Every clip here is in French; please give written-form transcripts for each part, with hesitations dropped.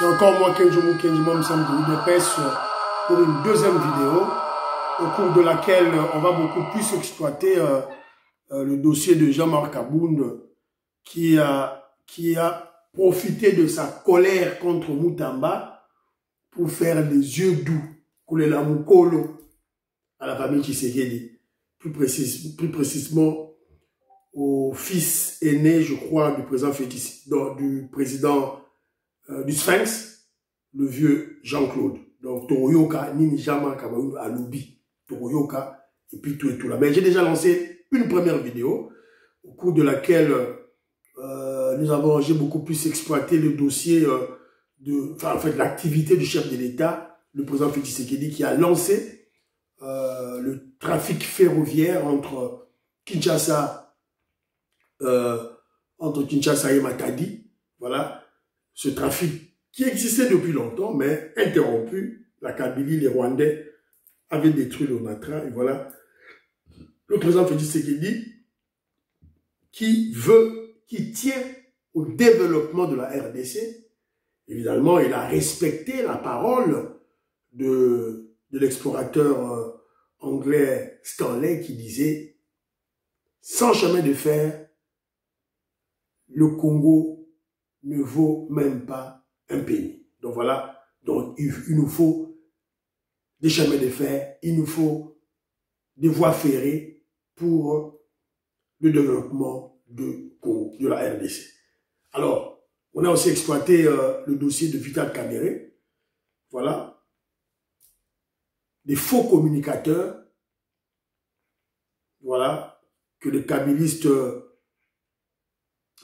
C'est encore moi, Kenjo Mukendjima Msam de l'UDPS pour une deuxième vidéo au cours de laquelle on va beaucoup plus exploiter le dossier de Jean-Marc Abound qui a profité de sa colère contre Moutamba pour faire des yeux doux, Koulela Mukolo à la famille Tshisekedi, plus précisément au fils aîné, je crois, du président du Sphinx, le vieux Jean-Claude. Donc, Toroyoka, Ninjama, Kabaoun, Aloubi, Toroyoka, et puis tout et tout là. Mais j'ai déjà lancé une première vidéo, au cours de laquelle j'ai beaucoup plus exploité le dossier l'activité du chef de l'État, le président Félix Tshisekedi, qui a lancé le trafic ferroviaire entre Kinshasa et Matadi. Voilà. Ce trafic qui existait depuis longtemps, mais interrompu. La Kabylie, les Rwandais avaient détruit le Natra. Et voilà, le président Félix Tshisekedi qui tient au développement de la RDC. Évidemment, il a respecté la parole de l'explorateur anglais Stanley qui disait « Sans chemin de fer, le Congo ne vaut même pas un penny. » Donc voilà, donc il nous faut des chemins de fer, il nous faut des voies ferrées pour le développement de la RDC. Alors, on a aussi exploité le dossier de Vital Kamerhe, voilà, des faux communicateurs, voilà, que les kabylistes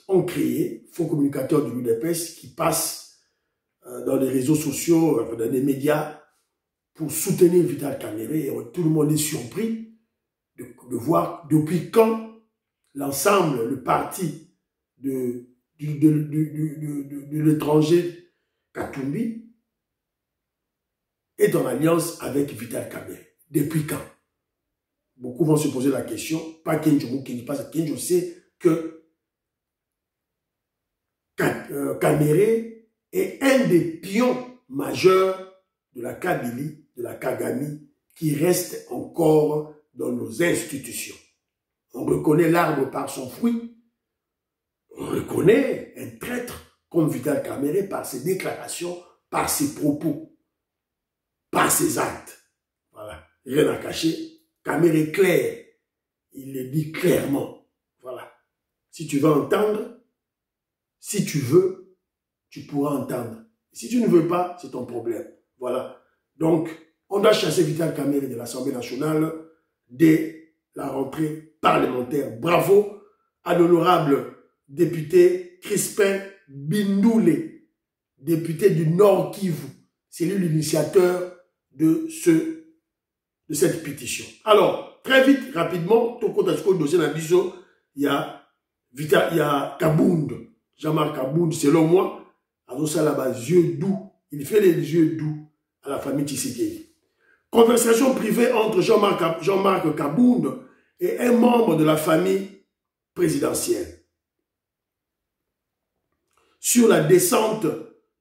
ont créé, faux communicateurs de l'UDPS qui passent dans les réseaux sociaux, dans les médias, pour soutenir Vital Kamerhe. Et tout le monde est surpris de voir depuis quand l'ensemble, le parti de l'étranger Katumbi est en alliance avec Vital Kamerhe. Depuis quand? Beaucoup vont se poser la question, pas Kenjo Mukendjima, parce que Kenjo sait que Kamerhe est un des pions majeurs de la Kabylie, de la Kagami, qui reste encore dans nos institutions. On reconnaît l'arbre par son fruit. On reconnaît un traître comme Vital Kamerhe par ses déclarations, par ses propos, par ses actes. Voilà. Rien à cacher. Kamerhe est clair. Il le dit clairement. Voilà. Si tu veux entendre, si tu veux, tu pourras entendre. Si tu ne veux pas, c'est ton problème. Voilà. Donc, on doit chasser Vital Kamerhe de l'Assemblée nationale dès la rentrée parlementaire. Bravo à l'honorable député Crispin Bindoulé, député du Nord Kivu. C'est lui l'initiateur de cette pétition. Alors, très vite, rapidement, tout le dossier d'Abiso, il y a Kabound. Jean-Marc Abound, selon moi, a yeux doux. Il fait les yeux doux à la famille Tshisekedi. Conversation privée entre Jean-Marc Kabound et un membre de la famille présidentielle sur la descente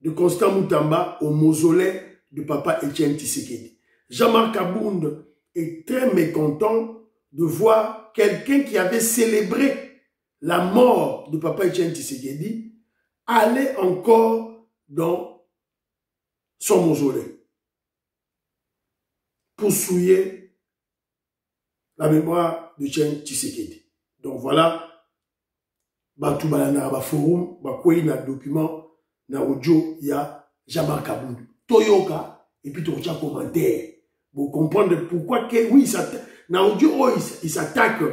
de Constant Moutamba au mausolée de papa Etienne Tshisekedi. Jean-Marc Kabound est très mécontent de voir quelqu'un qui avait célébré la mort de papa Etienne Tshisekedi aller encore dans son mausolée pour souiller la mémoire de Etienne Tshisekedi. Donc voilà, Batouba na forum, bakoué na document, na audio, il y a Jean-Marc Kabound. Toyoka, et puis tu retiens commentaire. Vous comprenez pourquoi que, oui, na audio, il s'attaque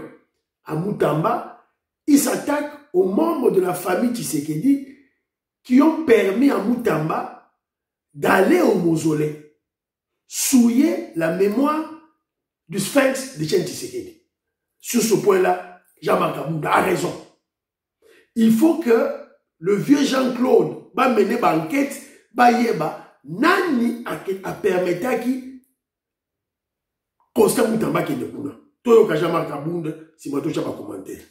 à Moutamba. Il s'attaque aux membres de la famille Tshisekedi qui ont permis à Moutamba d'aller au mausolée, souiller la mémoire du Sphinx de Etienne Tshisekedi. Sur ce point-là, Jean-Marc Abound a raison. Il faut que le vieux Jean-Claude va mener l'enquête, nani a permettre qui Constant Moutamba qui est de Kuna. Toyoka Jean-Marc Abound, si moi je pas commentaire.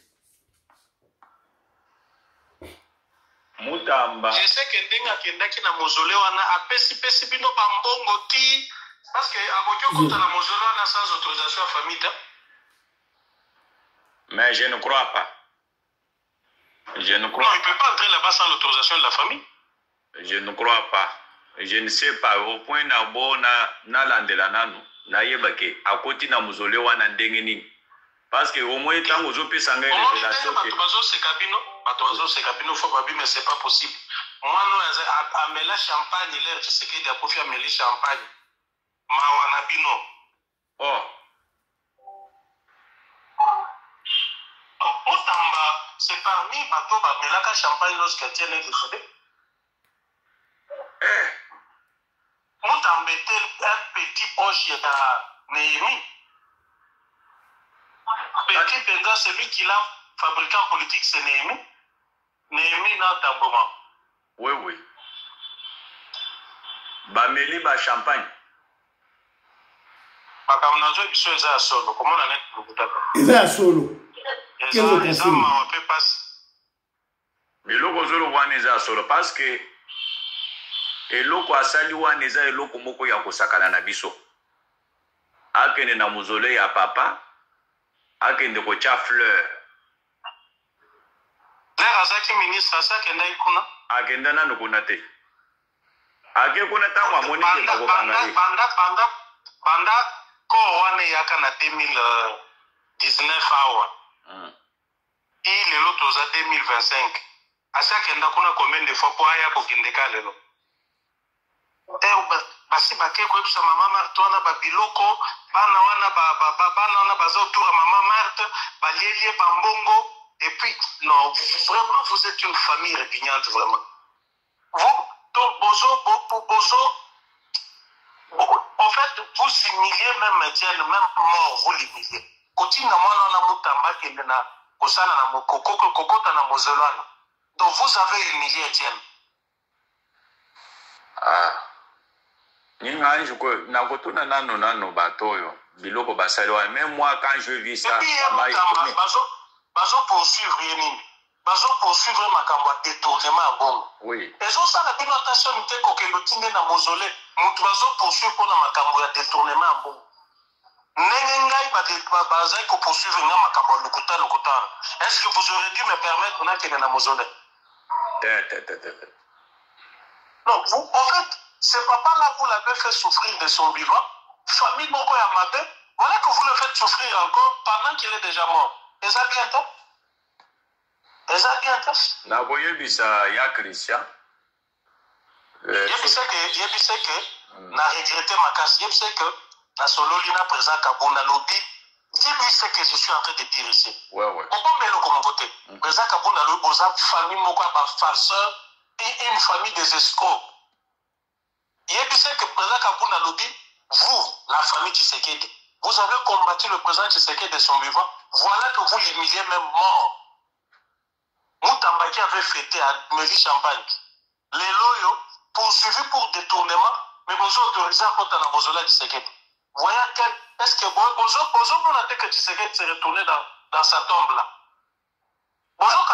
Mutamba. Je sais que ndenga kendaki na mausolée wana apesi bino bambongo ti parce que akoki okota na mausolée wana sans autorisation ya famille. Mais je ne crois pas. Je ne crois pas. Non, il ne peut pas entrer là-bas sans l'autorisation de la famille. Je ne crois pas. Je ne sais pas. Au point na landela nanu na yebake akoti na mausolée wana ndenge nini. Parce que au moins tant aux opé sanga révélation que bato se cabino faut pas mais c'est pas possible. Moi non amela champagne l'air je sais qu'il a pas fait ameler champagne. Mawana bino. Oh. Mutamba c'est parmi bato bamelaka champagne lorsqu'il tient les décédé. Mutamba était un petit proche de Néhémie. Petit Pédra, celui qui l'a fabriqué en politique, c'est Néhémie. Néhémie n'a pas de moment. Oui, oui. Bameli ba champagne. Bakamnazo biso eza ya solo. Comment on a net pour vous eza ya solo. Eza ma pe passe. Biloko zolo wana eza ya solo parce que eloko asali wana eza eloko moko ya kosakana na biso. Akende na mausolée ya papa. Akende kocha fleur. L'air azaki ministre asaki ndai kuna. Akenda na nukuna te. Ake kuna tango amoni ke bakokanga. Banda ko wane yaka na 2019 awa. Il lelo toza 2025. Asaki nda kuna combien de fois pour aya kokendeka lelo. Basi bake ko ebisa mama Marthe wana babiloko bana wana bana wana baza autour ya mama Marthe balielie bambongo et puis non vraiment vous êtes une famille répugnante vraiment vous donc bozo en fait vous humiliez même Etienne même mort vous l'humiliez kotina mwana na mutamba kende na kosana na mokoko kokota na mozolana donc vous avez humilié Etienne. Nakotuna nano batoyo biloko basaliwa même moi quand je vis ça bazo poursuivre yeni bazo poursuivre makambo détournement à bon oui ezo sala bino attention te ko ke lotinde na mausolée mutu bazo poursuivre pour na makambo ya détournement à bon ndenge ngai bazai ko poursuivre na makambo lokuta est-ce que vous auriez dû me permettre na kene na mausolée non vous en fait ce papa-là, vous l'avez fait souffrir de son vivant. Famille Moko Yamate, voilà que vous le faites souffrir encore pendant qu'il est déjà mort. Et ça bientôt? Et ça bientôt? Na boye bisa ya Christian. Yebise que na regretté ma casse. Yebise que na solo lina présent Kabunda lobby. Dis-lui ce que je suis en train de dire ici. Ouais. Pourquoi me le comme voter? Présent Kabunda lobby, boza famille Moko ba farceur et une famille des escrocs. Il y a que le président Kabunda lobby, vous, la famille Tshisekedi, vous avez combattu le président Tshisekedi de son vivant. Voilà que vous l'humiliez même mort. Moutamba qui avait fêté à Meli Champagne. Les loyaux, poursuivis pour détournement, mais vous autorisez à porter la mausolée Tshisekedi. Voyez est-ce que vous avez que Tshisekedi s'est retourné dans sa tombe là. Bonjour,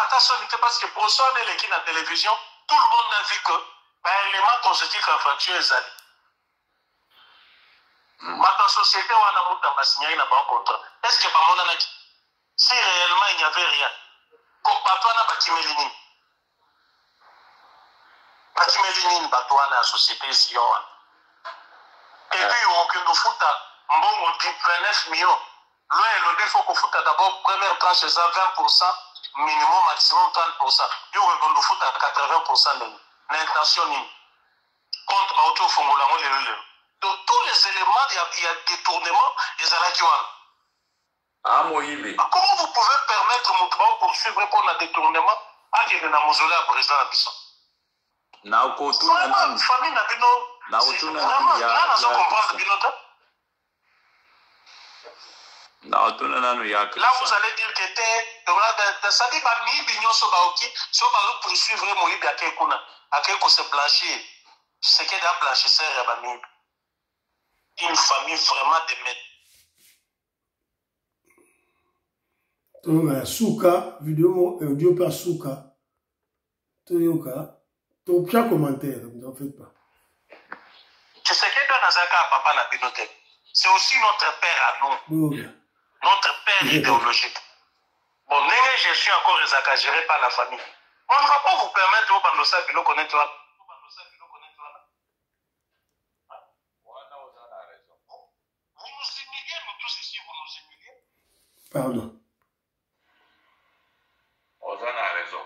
parce que pour ça, on est l'équipe à la télévision, tout le monde a vu que l'élément constitue infraction est allé. Maintenant, société, on a monté signé un contrat. Est-ce que si réellement il n'y avait rien, comme Batouana Batimelini, la société Sion. Et puis, on peut nous foutre, on dit 29 millions. Loin, il faut qu'on foute d'abord, première tranche, c'est 20%, minimum, maximum 30%. Et on nous fout à 80% de l'intention contre auto fongolango le donc tous les éléments il y a détournement des alakiwa Moïbi comment vous pouvez permettre mon travail poursuivre pour le détournement à qui est dans mausolée à président Abisson na okotuna nani famille na bino na otuna nani ya là vous allez dire que ça dit ba mi binyo so ba oki so ba poursuivre Moïbi à Kekuna à se blanchir ce qui est d'un blanchisseur à Bamib. Une famille vraiment de maîtres. Donc, Souka, vidéo audio par Souka. Toyoka, ton pire commentaire, ne t'en faites pas. Tu sais que Nazaka papa la binote, c'est aussi notre père à nous. Oui. Notre père idéologique. Bon, je suis encore géré par la famille. On ne va pas vous permettre de vous de le connaître. Vous nous humiliez, nous tous ici, vous nous humiliez. Pardon. Ozana a raison.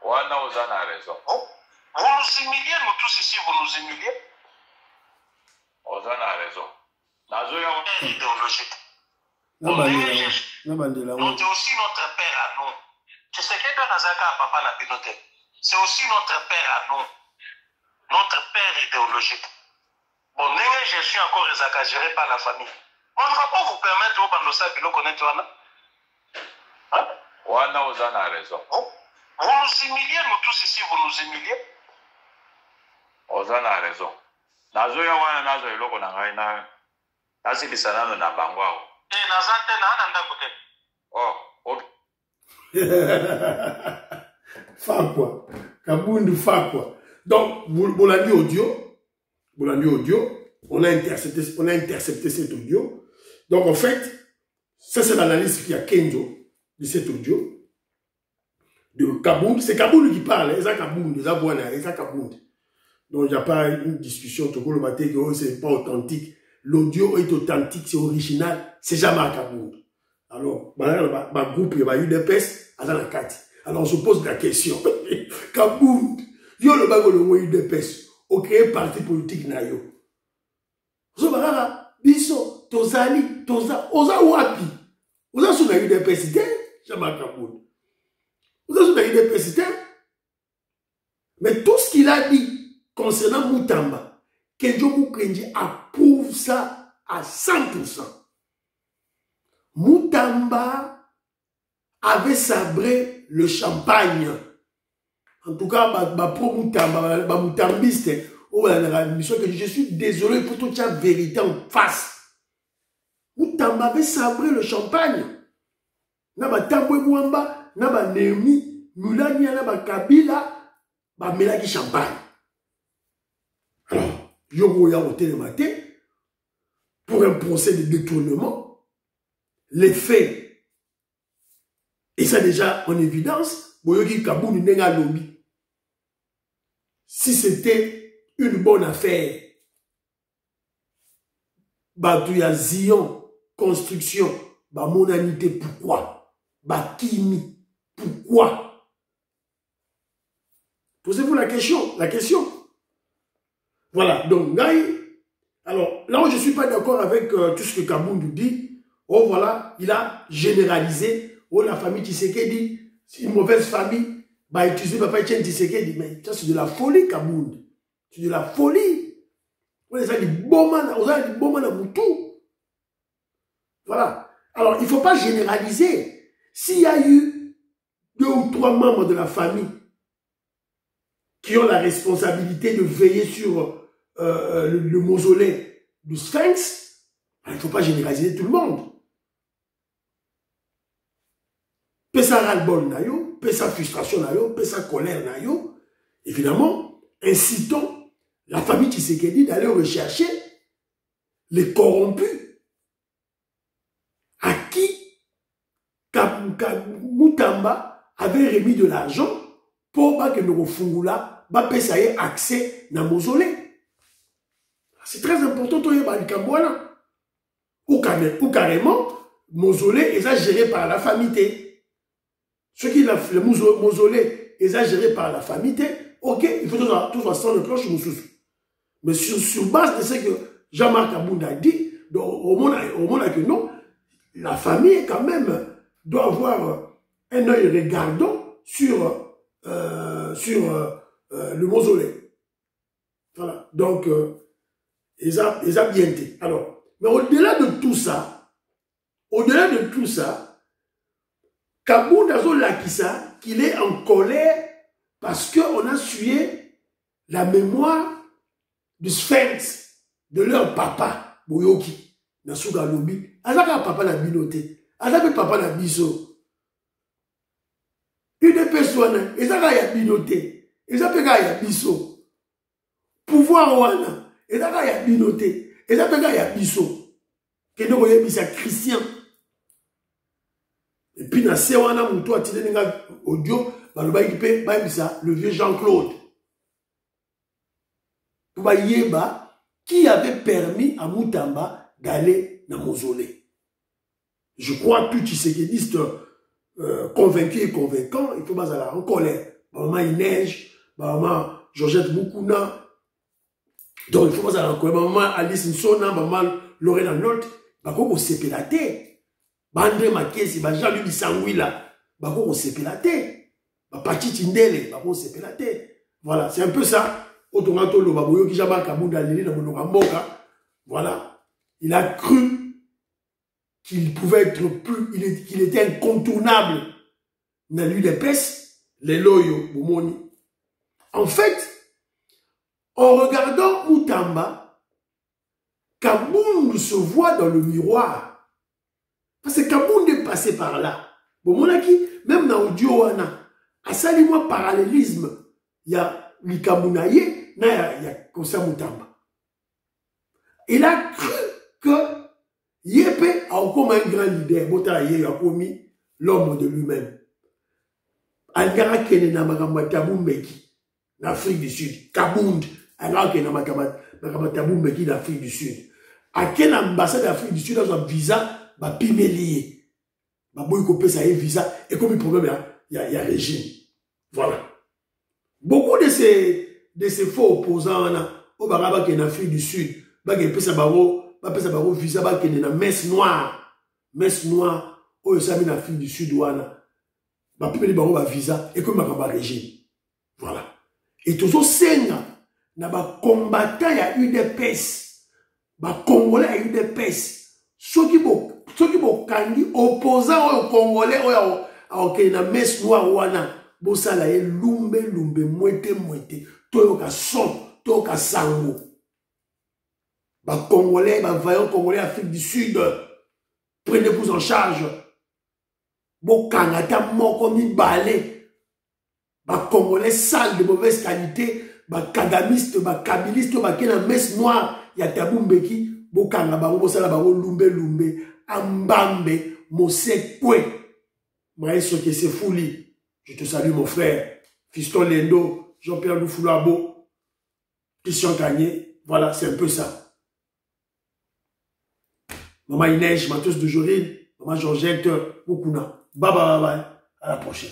Wana Ozana a raison. Vous nous humiliez, nous tous ici, vous nous humiliez. Ozana a raison. Père idéologique. Nous c'est aussi notre père à nous. Tu sais que Nazaka papa la binote, c'est aussi notre père à nous. Notre père idéologique. Bon, je suis encore géré par la famille. On ne va pas vous permettre de le connaître. Wana Ozana a raison. Vous nous humiliez, nous tous ici, vous nous humiliez. Ozana a raison. Nazoya wana nazo eloko na ngai na nasilisana na bango. Nazate na nanda kote. Oh, ok. Fa quoi? Kabundu fa quoi? Donc, vous l'avez audio. On a intercepté cet audio. Donc, en fait, ça c'est l'analyse qui a Kenzo de cet audio. De Kabundu. C'est Kabundu qui parle. C'est Kabundu. C'est Kabundu. Donc, il n'y a pas une discussion. Tout le matin, que c'est pas authentique. L'audio est authentique, c'est original. C'est jamais Kabundu. Alors, ma groupe, il y a eu des pestes à la carte. Alors, on se pose la question. Kabundu. Yo le bago le mot UDPS. Ok, parti politique na yo. So bagara, biso, tozali, oza wapi. Oza sou na UDPS te, Jean-Marc Kabundu. Oza sou na UDPS te. Mais tout ce qu'il a dit concernant Moutamba, Kenzo Mukendi approuve ça à 100%. Moutamba avait sabré le champagne. En tout cas, pro Moutambiste, je suis désolé pour toute la vérité en face. Moutamba avait sabré le champagne. Naba Tambwe Mouamba, Naba Némi, Moulani, Naba Kabila, Melaki champagne. Alors, Yogo Yaote le matin, pour un procès de détournement, les faits, et ça déjà en évidence, Boyoki Kabundu Nenga Lobby. Si c'était une bonne affaire, Badouya Zion, construction, monanité, pourquoi? Kimi, pourquoi? Posez-vous la question. Voilà, donc, alors, là où je ne suis pas d'accord avec tout ce que Kabundu dit, oh voilà, il a généralisé, oh la famille Tshisekedi, c'est une mauvaise famille, utiliser Papa Etienne Tshisekedi, mais ça c'est de la folie, Kabundu. C'est de la folie. On a dit Bomana Moutou. Voilà. Alors, il ne faut pas généraliser. S'il y a eu 2 ou 3 membres de la famille qui ont la responsabilité de veiller sur le mausolée du Sphinx, il ne faut pas généraliser tout le monde. Pesa ras-le-bol nayo, pesa frustration nayo, pesa colère nayo. Évidemment, incitons la famille Tshisekedi d'aller rechercher les corrompus à qui Moutamba avait remis de l'argent pour que nous Fungula pesa accès na mausolée. C'est très important ou carrément mausolée est géré par la famille. Ce qui le mausolée est géré par la famille, ok, il faut tout ça sans le cloche moussous. Mais sur base de ce que Jean-Marc Kabundu a dit, au monde que non, la famille quand même doit avoir un œil regardant sur le mausolée. Voilà, donc ils ont bien été. Alors, mais au-delà de tout ça, Kabundu Azolakisa qu'il est en colère parce qu'on a sué la mémoire du Sphinx de leur papa, Boyoki, Nasuga Lobi. Azaka papa na binote, Azaka papa na biso. UDPS wana ezaka ya binote ezapeka ya biso pouvoir wana ezaka ya binote ezapeka ya biso kende koyebisa Christian et puis na se wana mutu atile nga audio balobaki pe bayebisa le vieux Jean-Claude pour bayeba qui avait permis à Moutamba d'aller dans mausolée. Je crois que tu Tshisekidiste convaincu et convaincant, il faut pas aller en colère. Maman Inej, maman Georgette Moukouna, donc il faut pas aller en colère. Maman Alice Nsona, maman Lorena Nolte, bako sepelate. Bandé Makesi, Jean-Louis Sangouila, bako sepelate. Pati Tindele, bako sepelate. Voilà, c'est un peu ça. Voilà, il a cru qu'il pouvait être plus, qu'il était incontournable dans l'UDPS, les loyaux, Boumoni. En fait, en regardant Moutamba, Kabound se voit dans le miroir. Parce que Kabound est passé par là. Bomonaki, même dans l'audio, à ça, moi parallélisme, il y a l'Ikamunaye, il y a Kosa Moutamba. Il a cru que Yépe a comme un grand leader, Botaye a commis l'homme de lui-même. Algara Kenena Magamatabumbeki, l'Afrique du Sud. Kabound, Algara Kenena Magamatabumbeki, l'Afrique du Sud. À quelle ambassade d'Afrique du Sud a un visa, va pimélier. Va boycotter ça un visa, et comme il problème, il y a régime. Voilà. Beaucoup de ces faux opposants, au Baraba qui est en Afrique du Sud, qui est en visa, qui est en messe noire, au en Afrique du Sud, qui est en visa, et comme il y a un régime. Voilà. Et toujours, c'est un combattant à UDPS, un Congolais à UDPS, ceux qui sont opposants aux Congolais, qui est en messe noire, bosala ye lumbe mwete toyoka son toyoka sango ba Congolais ba vaillant Congolais Afrique du Sud prenez-vous en charge bokanga ta moko mibale ba Congolais sale de mauvaise qualité ba kagamiste ba kabiliste ba kena messe noire ya tabumbeki bokanga bango bosala bango lumbe ambambe mosekwe maïso que c'est fouli. Je te salue mon frère, Fiston Lendo, Jean-Pierre Loufoulabo, Christian Kanye. Voilà, c'est un peu ça. Maman Inej, Matos de Jorine, Maman Georgette, Moukouna. Bye bye bye. À la prochaine.